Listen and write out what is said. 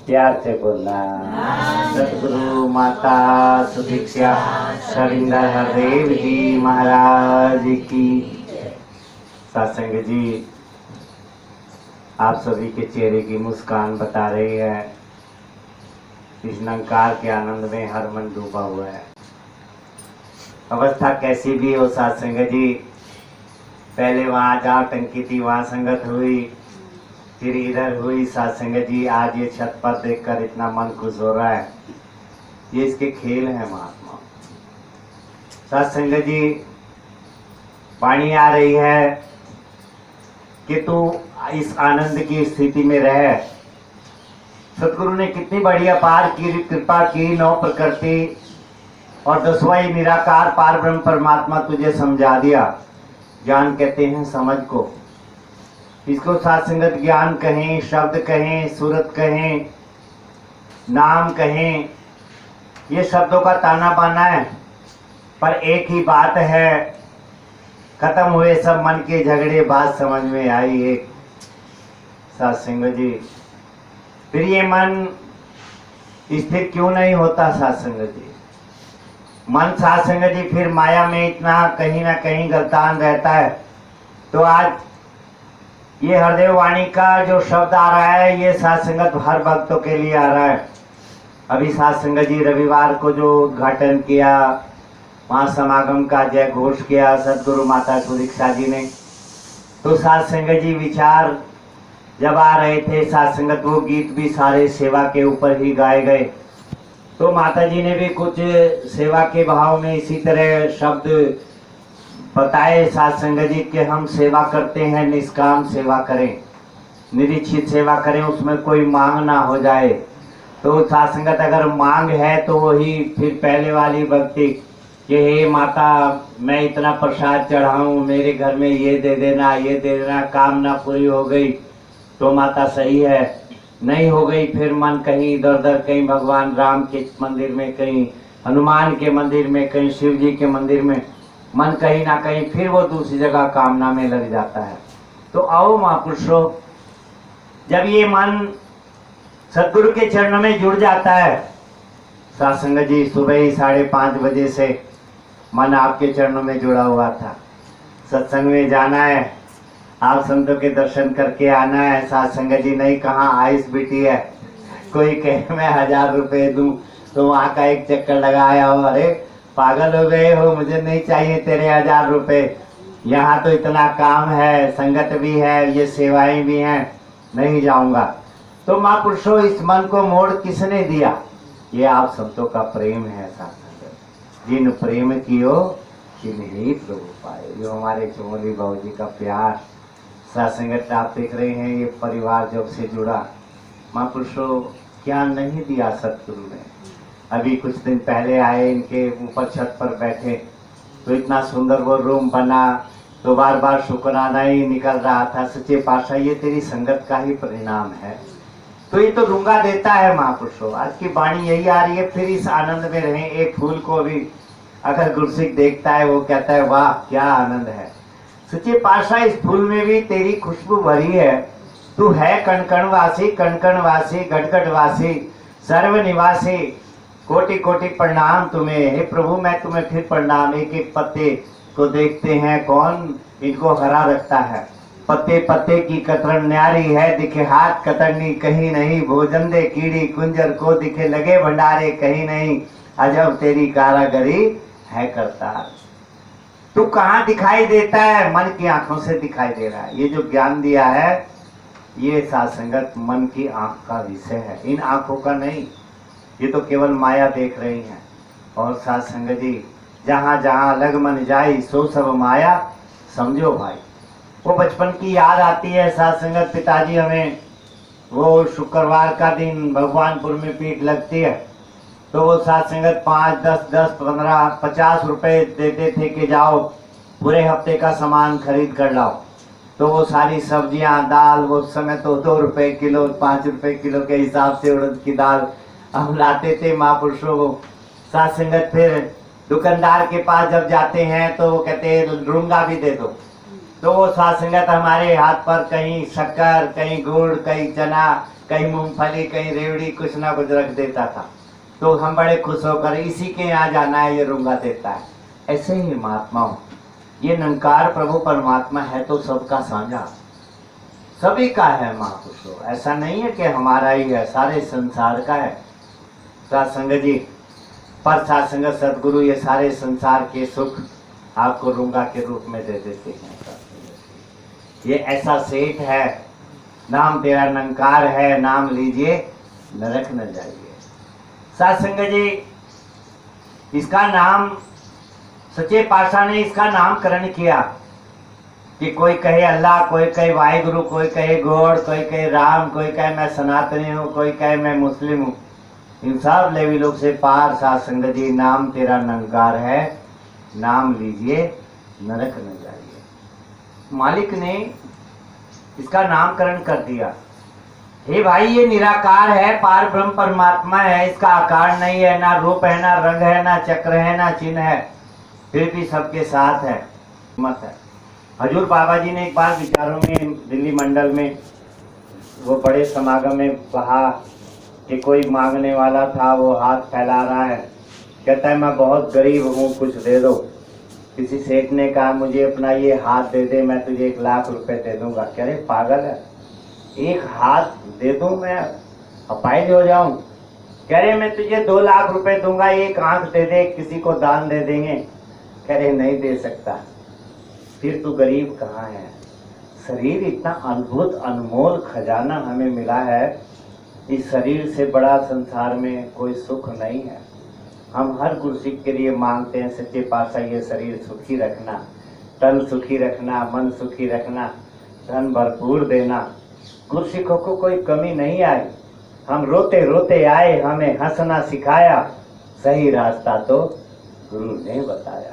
प्यार से बोलना। सतगुरु माता सुदीक्षा सविंदर हरदेव जी महाराज की। सत्संग जी, आप सभी के चेहरे की मुस्कान बता रही है इस निरंकार के आनंद में हर मन डूबा हुआ है। अवस्था कैसी भी हो सत्संग जी, पहले वहाँ जहाँ टंकी थी वहाँ संगत हुई, फिर इधर हुई सत्संग जी। आज ये छत पर देखकर इतना मन खुश हो रहा है। ये इसके खेल हैं महात्मा। सत्संग जी, वाणी आ रही है कि तू इस आनंद की स्थिति में रह। सतगुरु ने कितनी बड़ी अपार की कृपा की, नौ प्रकृति और दसवाई निराकार पार ब्रह्म परमात्मा तुझे समझा दिया। ज्ञान कहते हैं समझ को, इसको सत्संगत ज्ञान कहें, शब्द कहें, सूरत कहें, नाम कहें, ये शब्दों का ताना बाना है। पर एक ही बात है, खत्म हुए सब मन के झगड़े, बात समझ में आई एक सत्संग जी। फिर ये मन स्थिर क्यों नहीं होता सत्संग जी? मन सत्संग जी फिर माया में इतना कहीं ना कहीं गलतान रहता है। तो आज ये हरदेव वाणी का जो शब्द आ रहा है, ये सत्संगत हर भक्तों के लिए आ रहा है। अभी सत्संग जी रविवार को जो उद्घाटन किया, वहाँ समागम का जय घोष किया सदगुरु माता सुदीक्षा जी ने। तो सत्संग जी विचार जब आ रहे थे सत्संगत, वो गीत भी सारे सेवा के ऊपर ही गाए गए। तो माता जी ने भी कुछ सेवा के भाव में इसी तरह शब्द बताए सत्संग जी कि हम सेवा करते हैं, निष्काम सेवा करें, निरीक्षित सेवा करें, उसमें कोई मांग ना हो जाए। तो सत्संगत अगर मांग है तो वही फिर पहले वाली भक्ति कि हे माता मैं इतना प्रसाद चढ़ाऊं, मेरे घर में ये दे देना, ये दे देना, कामना पूरी हो गई तो माता सही है, नहीं हो गई फिर मन कहीं इधर उधर, कहीं भगवान राम के मंदिर में, कहीं हनुमान के मंदिर में, कहीं शिव जी के मंदिर में, मन कहीं ना कहीं फिर वो दूसरी जगह कामना में लग जाता है। तो आओ महापुरुषों, जब ये मन सदगुरु के चरणों में जुड़ जाता है सत्संग जी, सुबह ही 5:30 बजे से मन आपके चरणों में जुड़ा हुआ था। सत्संग में जाना है, आप संतों के दर्शन करके आना है। सत्संग जी नहीं कहाँ आइस बिटी है, कोई कहे मैं 1000 रुपये दूं तो वहाँ का एक चक्कर लगाया हो, अरे पागल हो गए हो, मुझे नहीं चाहिए तेरे 1000 रुपये, यहाँ तो इतना काम है, संगत भी है, ये सेवाएं भी हैं, नहीं जाऊंगा। तो महापुरुषों, इस मन को मोड़ किसने दिया? ये आप संतों का प्रेम है सत्संग। जिन प्रेम कियो तिन ही प्रभु पाए। जो हमारे चमोली बाबू जी का प्यार सत्संगत आप देख रहे हैं, ये परिवार जब से जुड़ा, महापुरुषों क्या नहीं दिया सतगुरु ने। अभी कुछ दिन पहले आए, इनके ऊपर छत पर बैठे तो इतना सुंदर वो रूम बना, तो बार बार शुक्राना ही निकल रहा था, सच्चे पातशाह ये तेरी संगत का ही परिणाम है। तो ये तो रूंगा देता है महापुरुषों। आज की वाणी यही आ रही है, फिर इस आनंद में रहें। एक फूल को भी अगर गुरसिक देखता है वो कहता है वाह क्या आनंद है। सच्चे पातशाह इस फूल में भी तेरी खुशबू भरी है। तू है कण वासी, कण वासी, घट वासी, सर्व निवासी, कोटि कोटि प्रणाम तुम्हें। हे प्रभु मैं तुम्हें फिर प्रणाम। एक एक पत्ते को देखते हैं, कौन इनको हरा रखता है। पत्ते पत्ते की कतरन न्यारी है, दिखे हाथ कतरनी कहीं नहीं। भोजन दे कीड़ी कुंजर को, दिखे लगे भंडारे कहीं नहीं। अजब तेरी कारागरी है करतार। तू कहाँ दिखाई देता है? मन की आंखों से दिखाई दे रहा है। ये जो ज्ञान दिया है ये सत्संगत मन की आंख का विषय है, इन आंखों का नहीं। ये तो केवल माया देख रही है। और सत्संग जी, जहाँ जहाँ लग मन जाई सो सब माया समझो भाई। वो बचपन की याद आती है सत्संगत। पिताजी हमें वो शुक्रवार का दिन भगवानपुर में पीठ लगती है, तो वो सत्संगत 5, 10, 15, 50 रुपए देते थे कि जाओ पूरे हफ्ते का सामान खरीद कर लाओ। तो वो सारी सब्जियां, दाल, वो समय तो 2 रुपए किलो, 5 रुपए किलो के हिसाब से उड़द की दाल हम लाते थे महापुरुषों को। सत्संगत फिर दुकानदार के पास जब जाते हैं तो वो कहते हैं रूंगा भी दे दो। तो वो साथ संगत हमारे हाथ पर कहीं शक्कर, कहीं गुड़, कहीं चना, कहीं मूंगफली, कहीं रेवड़ी, कुछ ना कुछ रख देता था। तो हम बड़े खुश होकर इसी के यहाँ जाना है, ये रूंगा देता है। ऐसे ही महात्माओं, ये निरंकार प्रभु परमात्मा है तो सबका साझा, सभी का है महापुरुषों। ऐसा नहीं है कि हमारा ही है, सारे संसार का है। सत्संग जी, पर सत्संग सदगुरु ये सारे संसार के सुख आपको रूंगा के रूप में दे देते हैं। ये ऐसा सेठ है, नाम तेरा निरंकार है, नाम लीजिए नरक न जाइए। सत्संग जी, इसका नाम सच्चे पातशाह ने इसका नामकरण किया कि कोई कहे अल्लाह, कोई कहे वाहिगुरु, कोई कहे गॉड, कोई कहे राम, कोई कहे मैं सनातनी हूँ, कोई कहे मैं मुस्लिम हूँ। इन सब लेवलों से पार सत्संग जी, नाम तेरा निरंकार है, नाम लीजिए नरक न जाइए। मालिक ने इसका नामकरण कर दिया। हे भाई, ये निराकार है, पार ब्रह्म परमात्मा है, इसका आकार नहीं है, ना रूप है, ना रंग है, ना चक्र है, ना चिन्ह है, फिर भी सबके साथ है, मत है। हजूर बाबा जी ने एक बार विचारों में दिल्ली मंडल में वो बड़े समागम में कहा कि कोई मांगने वाला था, वो हाथ फैला रहा है, कहता है मैं बहुत गरीब हूँ, कुछ दे दो। किसी सेठ ने कहा मुझे अपना ये हाथ दे दे, मैं तुझे 1 लाख रुपए दे दूंगा। कह रहे पागल है, एक हाथ दे दूं मैं अपाहिज हो जाऊं? कह रहे मैं तुझे 2 लाख रुपए दूंगा, एक आंख दे दे, किसी को दान दे देंगे। कह रहे नहीं दे सकता। फिर तू गरीब कहाँ है? शरीर इतना अद्भुत अनमोल खजाना हमें मिला है, इस शरीर से बड़ा संसार में कोई सुख नहीं है। हम हर गुरसिक के लिए मांगते हैं, सच्चे पातशाह ये शरीर सुखी रखना, तन सुखी रखना, मन सुखी रखना, धन भरपूर देना, गुरसिखों को कोई कमी नहीं आई। हम रोते रोते आए, हमें हंसना सिखाया, सही रास्ता तो गुरु ने बताया।